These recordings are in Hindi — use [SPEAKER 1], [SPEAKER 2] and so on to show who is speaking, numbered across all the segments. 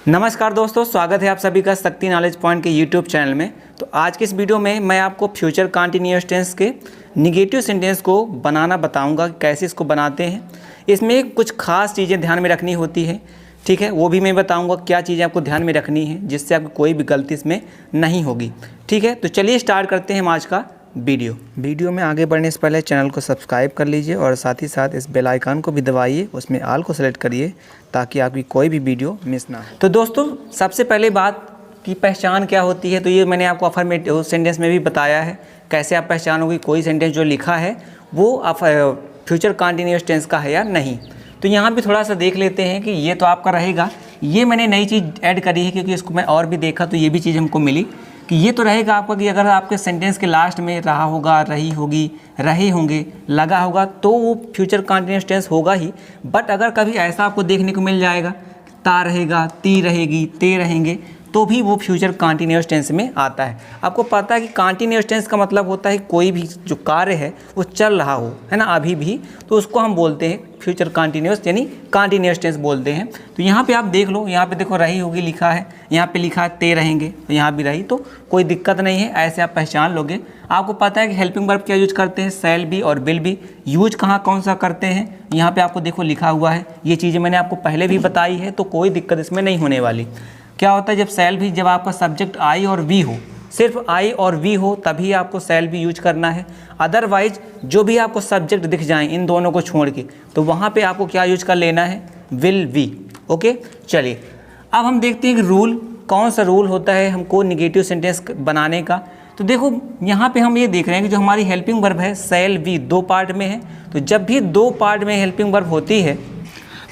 [SPEAKER 1] नमस्कार दोस्तों, स्वागत है आप सभी का शक्ति नॉलेज पॉइंट के यूट्यूब चैनल में। तो आज के इस वीडियो में मैं आपको फ्यूचर कंटीन्यूअस टेंस के निगेटिव सेंटेंस को बनाना बताऊंगा, कैसे इसको बनाते हैं। इसमें कुछ खास चीज़ें ध्यान में रखनी होती है, ठीक है, वो भी मैं बताऊंगा क्या चीज़ें आपको ध्यान में रखनी है जिससे आपको कोई भी गलती इसमें नहीं होगी, ठीक है। तो चलिए स्टार्ट करते हैं हम आज का वीडियो में आगे बढ़ने से पहले चैनल को सब्सक्राइब कर लीजिए और साथ ही साथ इस बेल आइकन को भी दबाइए, उसमें ऑल को सेलेक्ट करिए ताकि आपकी कोई भी वीडियो मिस ना हो। तो दोस्तों, सबसे पहले बात की पहचान क्या होती है, तो ये मैंने आपको अफर्मेटिव सेंटेंस में भी बताया है कैसे आप पहचानोगे कोई सेंटेंस जो लिखा है वो फ्यूचर कंटीन्यूअस टेंस का है या नहीं। तो यहाँ भी थोड़ा सा देख लेते हैं कि ये तो आपका रहेगा, ये मैंने नई चीज़ ऐड करी है क्योंकि इसको मैं और भी देखा तो ये भी चीज़ हमको मिली कि ये तो रहेगा आपका कि अगर आपके सेंटेंस के लास्ट में रहा होगा, रही होगी, रहे होंगे, लगा होगा तो वो फ्यूचर कंटीन्यूअस टेंस होगा ही। बट अगर कभी ऐसा आपको देखने को मिल जाएगा ता रहेगा, ती रहेगी, ते रहेंगे, तो भी वो फ्यूचर कंटीन्यूअस टेंस में आता है। आपको पता है कि कंटीन्यूअस टेंस का मतलब होता है कोई भी जो कार्य है वो चल रहा हो, है ना, अभी भी, तो उसको हम बोलते हैं फ्यूचर कंटीन्यूअस यानी कंटीन्यूअस टेंस बोलते हैं। तो यहाँ पे आप देख लो, यहाँ पे देखो रही होगी लिखा है, यहाँ पे लिखा है ते रहेंगे, तो यहाँ भी रही, तो कोई दिक्कत नहीं है, ऐसे आप पहचान लोगे। आपको पता है कि हेल्पिंग वर्ब क्या यूज करते हैं, शैल बी और विल बी। यूज कहाँ कौन सा करते हैं, यहाँ पे आपको देखो लिखा हुआ है, ये चीज़ें मैंने आपको पहले भी बताई है, तो कोई दिक्कत इसमें नहीं होने वाली। क्या होता है जब शैल भी, जब आपका सब्जेक्ट आई और वी हो, सिर्फ आई और वी हो तभी आपको शैल भी यूज करना है। अदरवाइज जो भी आपको सब्जेक्ट दिख जाएं इन दोनों को छोड़ के, तो वहाँ पे आपको क्या यूज कर लेना है, विल वी। ओके, चलिए अब हम देखते हैं कि रूल, कौन सा रूल होता है हमको निगेटिव सेंटेंस बनाने का। तो देखो यहाँ पे हम ये देख रहे हैं कि जो हमारी हेल्पिंग वर्ब है शैल वी दो पार्ट में है। तो जब भी दो पार्ट में हेल्पिंग वर्ब होती है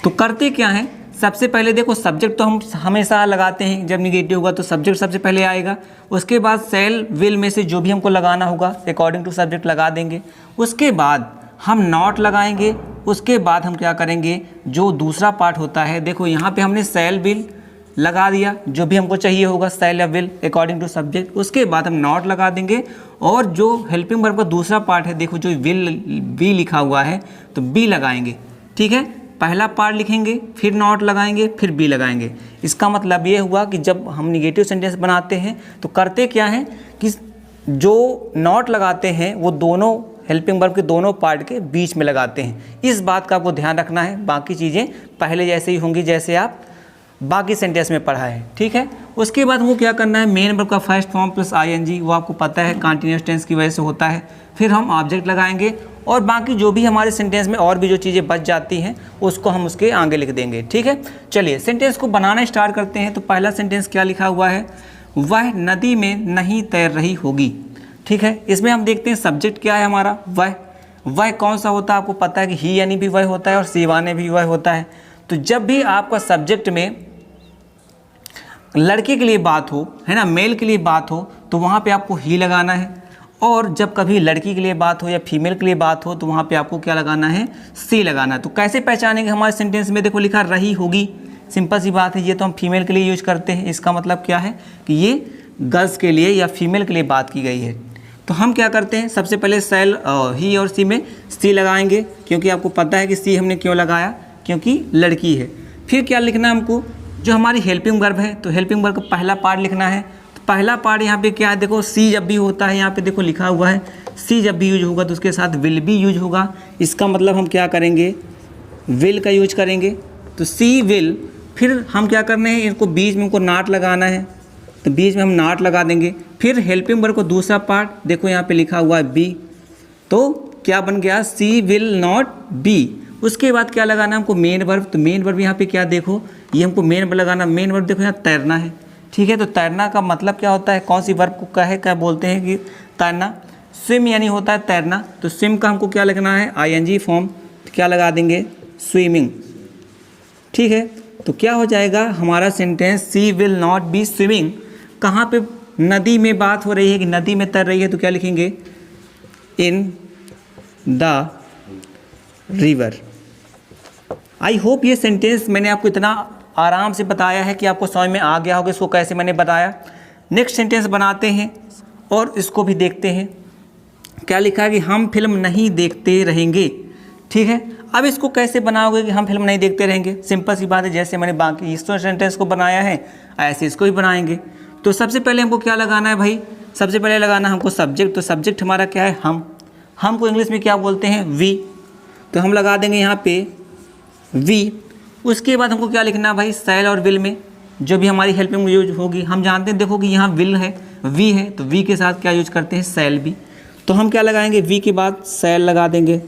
[SPEAKER 1] तो करते क्या है, सबसे पहले देखो सब्जेक्ट तो हम हमेशा लगाते हैं, जब निगेटिव होगा तो सब्जेक्ट सबसे पहले आएगा। उसके बाद शैल विल में से जो भी हमको लगाना होगा अकॉर्डिंग टू सब्जेक्ट लगा देंगे। उसके बाद हम नॉट लगाएंगे। उसके बाद हम क्या करेंगे, जो दूसरा पार्ट होता है, देखो यहाँ पे हमने शैल विल लगा दिया, जो भी हमको चाहिए होगा शैल या विल अकॉर्डिंग टू सब्जेक्ट। उसके बाद हम नॉट लगा देंगे और जो हेल्पिंग वर्ब का दूसरा पार्ट है, देखो जो विल बी लिखा हुआ है तो बी लगाएंगे, ठीक है। पहला पार्ट लिखेंगे, फिर नॉट लगाएंगे, फिर बी लगाएंगे। इसका मतलब ये हुआ कि जब हम निगेटिव सेंटेंस बनाते हैं तो करते क्या हैं कि जो नॉट लगाते हैं वो दोनों हेल्पिंग वर्ब के दोनों पार्ट के बीच में लगाते हैं। इस बात का आपको ध्यान रखना है, बाकी चीज़ें पहले जैसे ही होंगी जैसे आप बाकी सेंटेंस में पढ़ा है, ठीक है। उसके बाद वो क्या करना है, मेन वर्ब का फर्स्ट फॉर्म प्लस आईएनजी, वो आपको पता है कंटीन्यूअस टेंस की वजह से होता है। फिर हम ऑब्जेक्ट लगाएंगे और बाकी जो भी हमारे सेंटेंस में और भी जो चीज़ें बच जाती हैं उसको हम उसके आगे लिख देंगे, ठीक है। चलिए सेंटेंस को बनाना स्टार्ट करते हैं। तो पहला सेंटेंस क्या लिखा हुआ है, वह नदी में नहीं तैर रही होगी, ठीक है। इसमें हम देखते हैं सब्जेक्ट क्या है हमारा, वह कौन सा होता है, आपको पता है कि ही यानी भी वह होता है और सिवाने भी वह होता है। तो जब भी आपका सब्जेक्ट में लड़के के लिए बात हो, है ना, मेल के लिए बात हो, तो वहाँ पे आपको ही लगाना है। और जब कभी लड़की के लिए बात हो या फीमेल के लिए बात हो तो वहाँ पे आपको क्या लगाना है, सी लगाना है। तो कैसे पहचानेंगे, हमारे सेंटेंस में देखो लिखा रही होगी, सिंपल सी बात है, ये तो हम फीमेल के लिए यूज करते हैं। इसका मतलब क्या है कि ये गर्ल्स के लिए या फीमेल के लिए बात की गई है। तो हम क्या करते हैं, सबसे पहले शैल ही और सी में सी लगाएंगे, क्योंकि आपको पता है कि सी हमने क्यों लगाया, क्योंकि लड़की है। फिर क्या लिखना है हमको, जो हमारी हेल्पिंग वर्ब है, तो हेल्पिंग वर्ब का पहला पार्ट लिखना है। तो पहला पार्ट यहाँ पे क्या है, देखो सी जब भी होता है, यहाँ पे देखो लिखा हुआ है सी जब भी यूज होगा तो उसके साथ विल भी यूज होगा। इसका मतलब हम क्या करेंगे, विल का यूज करेंगे। तो सी विल, फिर हम क्या करना है, इनको बीच में इनको नॉट लगाना है, तो बीच में हम नॉट लगा देंगे। फिर हेल्पिंग वर्ब को दूसरा पार्ट, देखो यहाँ पे लिखा हुआ है बी, तो क्या बन गया, सी विल नॉट बी। उसके बाद क्या लगाना है हमको, मेन वर्ब। तो मेन वर्ब यहाँ पे क्या, देखो ये हमको मेन वर्ब लगाना, मेन वर्ब देखो यहाँ तैरना है, ठीक है। तो तैरना का मतलब क्या होता है, कौन सी वर्ब को क्या बोलते हैं कि तैरना, स्विम यानी होता है तैरना। तो स्विम का हमको क्या लिखना है, आईएनजी फॉर्म, तो क्या लगा देंगे, स्विमिंग, ठीक है। तो क्या हो जाएगा हमारा sentence, she will not be swimming. कहाँ पे नदी में बात हो रही है कि नदी में तैर रही है, तो क्या लिखेंगे, in the river. I hope ये सेंटेंस मैंने आपको इतना आराम से बताया है कि आपको समझ में आ गया होगा इसको कैसे मैंने बताया। नेक्स्ट सेंटेंस बनाते हैं और इसको भी देखते हैं। क्या लिखा है कि हम फिल्म नहीं देखते रहेंगे, ठीक है। अब इसको कैसे बनाओगे कि हम फिल्म नहीं देखते रहेंगे? सिंपल सी बात है, जैसे मैंने बाकी इस सेंटेंस को बनाया है ऐसे इसको ही बनाएंगे। तो सबसे पहले हमको क्या लगाना है भाई? सबसे पहले लगाना हमको सब्जेक्ट। तो सब्जेक्ट हमारा क्या है? हम को इंग्लिश में क्या बोलते हैं? वी। तो हम लगा देंगे यहाँ पे वी। उसके बाद हमको क्या लिखना है भाई? शैल और विल में जो भी हमारी हेल्पिंग में यूज होगी। हम जानते हैं, देखो कि यहाँ विल है, वी है, तो वी के साथ क्या यूज करते हैं? शैल भी। तो हम क्या लगाएंगे? वी के बाद शैल लगा देंगे,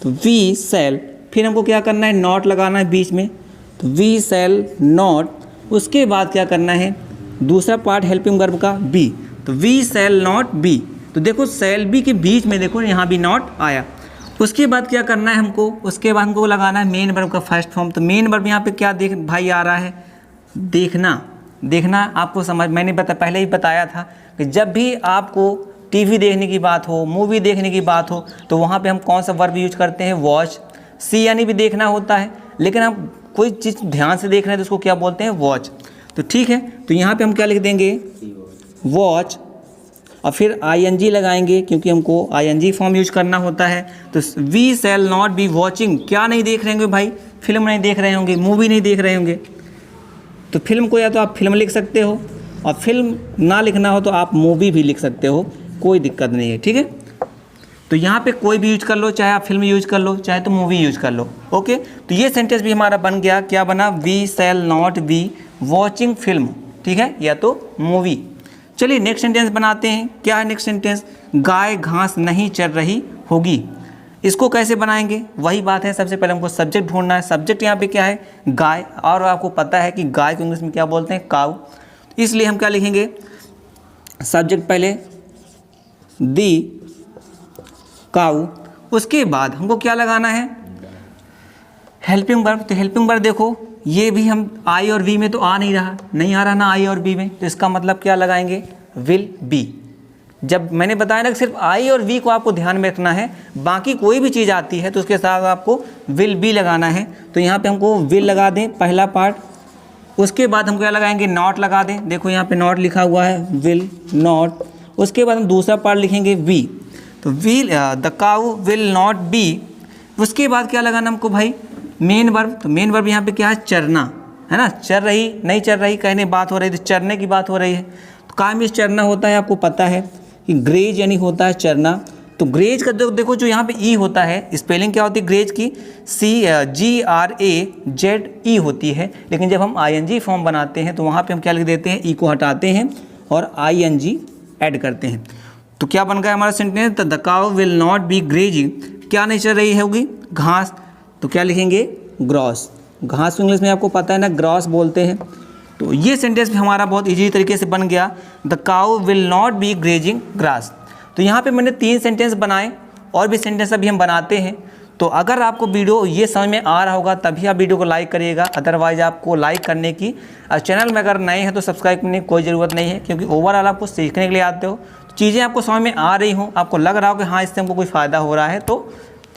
[SPEAKER 1] तो वी शैल। फिर हमको क्या करना है? नॉट लगाना है बीच में, तो वी शैल नॉट। उसके बाद क्या करना है? दूसरा पार्ट हेल्पिंग वर्ब का बी, तो वी शैल नॉट बी। तो देखो शैल बी के बीच में देखो यहाँ भी नॉट आया। उसके बाद क्या करना है हमको? उसके बाद हमको लगाना है मेन वर्ब का फर्स्ट फॉर्म। तो मेन वर्ब यहाँ पे क्या देख भाई आ रहा है? देखना। देखना आपको समझ, मैंने पहले ही बताया था कि जब भी आपको टीवी देखने की बात हो, मूवी देखने की बात हो, तो वहाँ पे हम कौन सा वर्ब यूज करते हैं? वॉच। सी यानी भी देखना होता है, लेकिन हम कोई चीज़ ध्यान से देख रहे हैं तो उसको क्या बोलते हैं? वॉच। तो ठीक है, तो यहाँ पे हम क्या लिख देंगे? वॉच। और फिर ING लगाएंगे क्योंकि हमको ING फॉर्म यूज करना होता है। तो we shall not be watching. क्या नहीं देख रहे होंगे भाई? फिल्म नहीं देख रहे होंगे, मूवी नहीं देख रहे होंगे। तो फिल्म को या तो आप फिल्म लिख सकते हो, और फिल्म ना लिखना हो तो आप मूवी भी लिख सकते हो, कोई दिक्कत नहीं है। ठीक है, तो यहाँ पे कोई भी यूज कर लो, चाहे आप फिल्म यूज कर लो, चाहे तो मूवी यूज कर लो। ओके, तो ये सेंटेंस भी हमारा बन गया। क्या बना? We shall not be watching film. ठीक है, या तो मूवी। चलिए नेक्स्ट सेंटेंस बनाते हैं। क्या है नेक्स्ट सेंटेंस? गाय घास नहीं चर रही होगी। इसको कैसे बनाएंगे? वही बात है, सबसे पहले हमको सब्जेक्ट ढूंढना है। सब्जेक्ट यहाँ पे क्या है? गाय। और आपको पता है कि गाय को इंग्लिश में क्या बोलते हैं? काऊ। इसलिए हम क्या लिखेंगे? सब्जेक्ट पहले दी काऊ। उसके बाद हमको क्या लगाना है? Helping verb. तो हेल्पिंग वर्ब देखो, ये भी हम आई और वी में तो आ नहीं रहा ना आई और बी में, तो इसका मतलब क्या लगाएंगे? Will be. जब मैंने बताया ना कि सिर्फ आई और वी को आपको ध्यान में रखना है, बाकी कोई भी चीज़ आती है तो उसके साथ आपको विल बी लगाना है। तो यहाँ पे हमको विल लगा दें पहला पार्ट। उसके बाद हम क्या लगाएंगे? नॉट लगा दें। देखो यहाँ पे नॉट लिखा हुआ है, विल नॉट। उसके बाद हम दूसरा पार्ट लिखेंगे वी, तो will the cow will not B. उसके बाद क्या लगाना हमको भाई? Main verb. तो मेन वर्ब यहाँ पे क्या है? चरना, है ना। चर रही नहीं चर रही कहने बात हो रही, तो चरने की बात हो रही है। तो काम इस चरना होता है, आपको पता है कि ग्रेज यानी होता है चरना। तो ग्रेज का देखो जो यहाँ पे ई होता है, स्पेलिंग क्या होती है ग्रेज की? GRAZE होती है। लेकिन जब हम ING फॉर्म बनाते हैं तो वहाँ पे हम क्या लिख देते हैं? ई को हटाते हैं और ING ऐड करते हैं। तो क्या बन गया हमारा sentence? The cow will not B grazing. क्या नहीं चल रही होगी? घास। तो क्या लिखेंगे? ग्रॉस। घास इंग्लिश में आपको पता है ना, ग्रॉस बोलते हैं। तो ये सेंटेंस भी हमारा बहुत इजी तरीके से बन गया, the cow will not B grazing grass. तो यहाँ पे मैंने 3 सेंटेंस बनाए, और भी सेंटेंस अभी हम बनाते हैं। तो अगर आपको वीडियो ये समझ में आ रहा होगा तभी आप वीडियो को लाइक करिएगा, अदरवाइज आपको लाइक करने की, चैनल में अगर नए हैं तो सब्सक्राइब करने की कोई ज़रूरत नहीं है, क्योंकि ओवरऑल आपको सीखने के लिए आते हो। चीज़ें आपको समझ में आ रही हों, आपको लग रहा हो कि हाँ इससे हमको कोई फ़ायदा हो रहा है, तो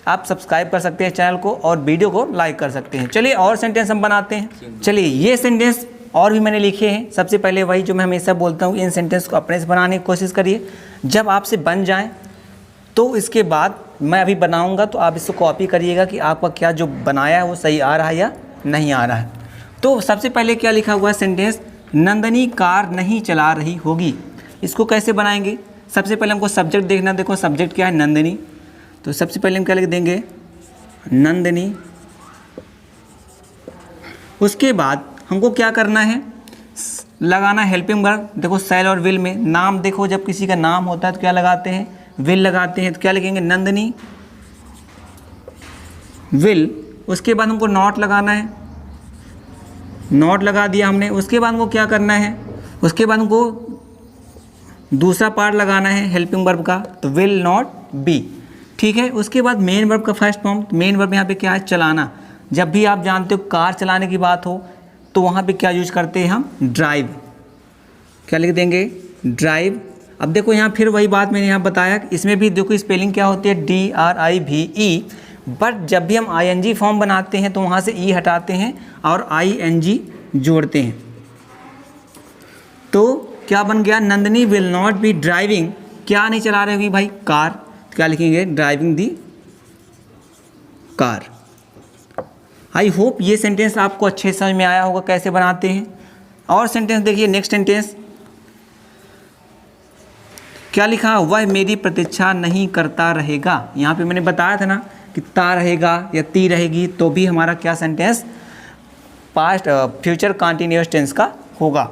[SPEAKER 1] आप सब्सक्राइब कर सकते हैं चैनल को और वीडियो को लाइक कर सकते हैं। चलिए और सेंटेंस हम बनाते हैं। चलिए ये सेंटेंस और भी मैंने लिखे हैं। सबसे पहले वही जो मैं हमेशा बोलता हूँ, इन सेंटेंस को अपने से बनाने की कोशिश करिए। जब आपसे बन जाएं तो इसके बाद मैं अभी बनाऊंगा तो आप इसको कॉपी करिएगा कि आपका क्या जो बनाया है वो सही आ रहा है या नहीं आ रहा है। तो सबसे पहले क्या लिखा हुआ है सेंटेंस? नंदनी कार नहीं चला रही होगी। इसको कैसे बनाएंगे? सबसे पहले हमको सब्जेक्ट देखना। देखो सब्जेक्ट क्या है? नंदनी। तो सबसे पहले हम क्या लिख देंगे? नंदनी। उसके बाद हमको क्या करना है? लगाना हेल्पिंग वर्ब। देखो शैल और विल में नाम, देखो जब किसी का नाम होता है तो क्या लगाते हैं? विल लगाते हैं। तो क्या लिखेंगे? नंदनी विल। उसके बाद हमको नॉट लगाना है, नॉट लगा दिया हमने। उसके बाद हमको क्या करना है? उसके बाद हमको दूसरा पार्ट लगाना है हेल्पिंग वर्ब का, तो विल नॉट बी। ठीक है, उसके बाद मेन वर्ब का फर्स्ट फॉर्म। मेन वर्ब यहाँ पे क्या है? चलाना। जब भी आप जानते हो कार चलाने की बात हो तो वहाँ पे क्या यूज करते हैं हम? ड्राइव। क्या लिख देंगे? ड्राइव। अब देखो यहाँ फिर वही बात मैंने यहाँ बताया, इसमें भी देखो स्पेलिंग क्या होती है? DRIVE। बट जब भी हम ING फॉर्म बनाते हैं तो वहाँ से ई हटाते हैं और ING जोड़ते हैं। तो क्या बन गया? Nandini will not B driving. क्या नहीं चला रही होगी भाई? कार। क्या लिखेंगे? Driving the car. I hope ये सेंटेंस आपको अच्छे समझ में आया होगा कैसे बनाते हैं। और सेंटेंस देखिए, नेक्स्ट सेंटेंस क्या लिखा, वह मेरी प्रतीक्षा नहीं करता रहेगा। यहाँ पे मैंने बताया था ना कि ता रहेगा या ती रहेगी तो भी हमारा क्या sentence past future continuous tense का होगा।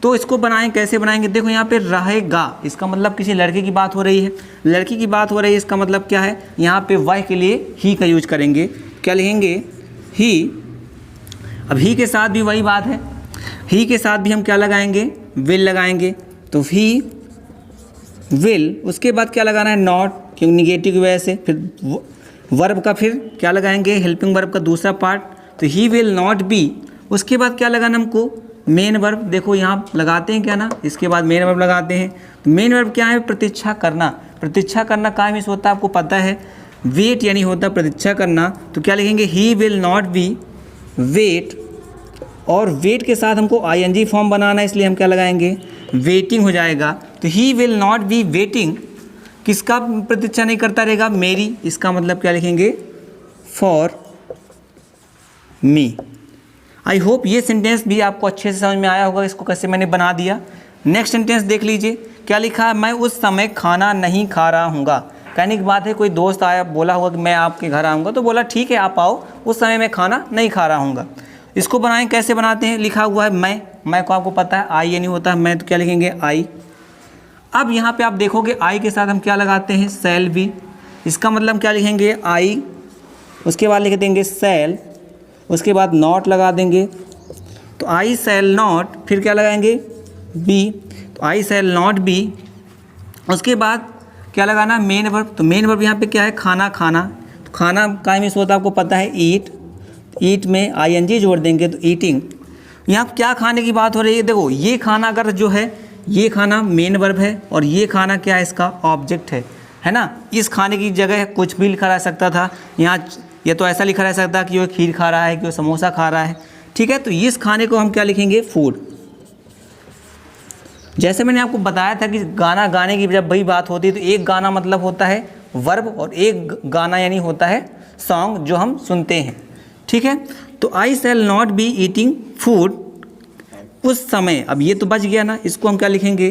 [SPEAKER 1] तो इसको बनाएं, कैसे बनाएंगे, देखो यहाँ पे रहेगा, इसका मतलब किसी लड़के की बात हो रही है, लड़की की बात हो रही है, इसका मतलब क्या है, यहाँ पे वह के लिए ही का यूज करेंगे। क्या लिखेंगे, ही। अब ही के साथ भी वही बात है, ही के साथ भी हम क्या लगाएंगे, विल लगाएंगे। तो ही विल, उसके बाद क्या लगाना है, नॉट, क्योंकि निगेटिव की वजह से। फिर वर्ब का फिर क्या लगाएंगे, हेल्पिंग वर्ब का दूसरा पार्ट, तो ही विल नॉट बी। उसके बाद क्या लगाना हमको, मेन वर्ब। देखो यहाँ लगाते हैं क्या ना, इसके बाद मेन वर्ब लगाते हैं। तो मेन वर्ब क्या है, प्रतीक्षा करना। प्रतीक्षा करना का मीन्स होता है आपको पता है, वेट यानी होता है प्रतीक्षा करना। तो क्या लिखेंगे, he will not be wait, और वेट के साथ हमको आईएनजी फॉर्म बनाना है, इसलिए हम क्या लगाएंगे, वेटिंग हो जाएगा। तो ही विल नॉट बी वेटिंग, किसका प्रतीक्षा नहीं करता रहेगा, मेरी। इसका मतलब क्या लिखेंगे, फॉर मी। आई होप ये सेंटेंस भी आपको अच्छे से समझ में आया होगा, इसको कैसे मैंने बना दिया। नेक्स्ट सेंटेंस देख लीजिए, क्या लिखा है, मैं उस समय खाना नहीं खा रहा हूँगा। कहने की बात है, कोई दोस्त आया, बोला होगा कि मैं आपके घर आऊँगा, तो बोला ठीक है आप आओ, उस समय मैं खाना नहीं खा रहा हूँगा। इसको बनाएं, कैसे बनाते हैं, लिखा हुआ है मैं को आपको पता है आई यानी होता है मैं, तो क्या लिखेंगे, आई। अब यहाँ पे आप देखोगे आई के साथ हम क्या लगाते हैं, शैल बी। इसका मतलब क्या लिखेंगे, आई, उसके बाद लिख देंगे शैल, उसके बाद नॉट लगा देंगे। तो आई शैल नॉट, फिर क्या लगाएंगे, बी। तो आई शैल नॉट बी, उसके बाद क्या लगाना, मेन वर्ब। तो मेन वर्ब यहाँ पे क्या है, खाना। खाना, तो खाना का मीन्स होता है आपको पता है, ईट। ईट में आईएनजी जोड़ देंगे तो ईटिंग। यहाँ क्या खाने की बात हो रही है, देखो ये खाना अगर जो है, ये खाना मेन वर्ब है और ये खाना क्या है, इसका ऑब्जेक्ट है ना। इस खाने की जगह कुछ भी लिखा रह सकता था, यहाँ ये तो ऐसा लिखा रह सकता है कि वो खीर खा रहा है, कि वो समोसा खा रहा है, ठीक है। तो इस खाने को हम क्या लिखेंगे, फूड। जैसे मैंने आपको बताया था कि गाना गाने की जब वही बात होती है, तो एक गाना मतलब होता है वर्ब और एक गाना यानी होता है सॉन्ग जो हम सुनते हैं, ठीक है। तो I shall not be eating food उस समय। अब ये तो बच गया ना, इसको हम क्या लिखेंगे,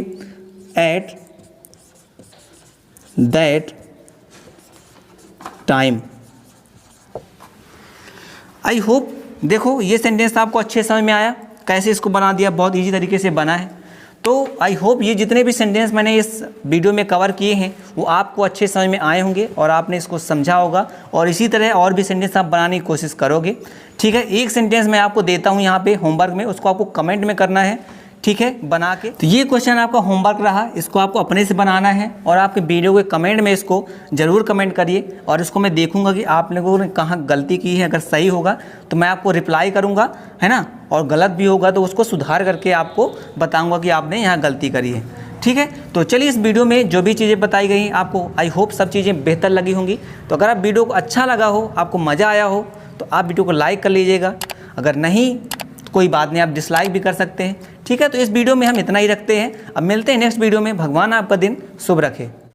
[SPEAKER 1] at that time. I hope देखो ये सेंटेंस आपको अच्छे समझ में आया, कैसे इसको बना दिया, बहुत इजी तरीके से बना है। तो आई होप ये जितने भी सेंटेंस मैंने इस वीडियो में कवर किए हैं वो आपको अच्छे समझ में आए होंगे और आपने इसको समझा होगा, और इसी तरह और भी सेंटेंस आप बनाने की कोशिश करोगे, ठीक है। एक सेंटेंस मैं आपको देता हूँ यहाँ पे होमवर्क में, उसको आपको कमेंट में करना है, ठीक है, बना के। तो ये क्वेश्चन आपका होमवर्क रहा, इसको आपको अपने से बनाना है और आपके वीडियो के कमेंट में इसको ज़रूर कमेंट करिए, और इसको मैं देखूंगा कि आप लोगों ने कहाँ गलती की है। अगर सही होगा तो मैं आपको रिप्लाई करूंगा, है ना, और गलत भी होगा तो उसको सुधार करके आपको बताऊंगा कि आपने यहाँ गलती करी है, ठीक है। तो चलिए इस वीडियो में जो भी चीज़ें बताई गई आपको आई होप सब चीज़ें बेहतर लगी होंगी। तो अगर आप वीडियो को अच्छा लगा हो, आपको मज़ा आया हो, तो आप वीडियो को लाइक कर लीजिएगा। अगर नहीं तो कोई बात नहीं, आप डिसलाइक भी कर सकते हैं, ठीक है। तो इस वीडियो में हम इतना ही रखते हैं, अब मिलते हैं नेक्स्ट वीडियो में। भगवान आपका दिन शुभ रखे।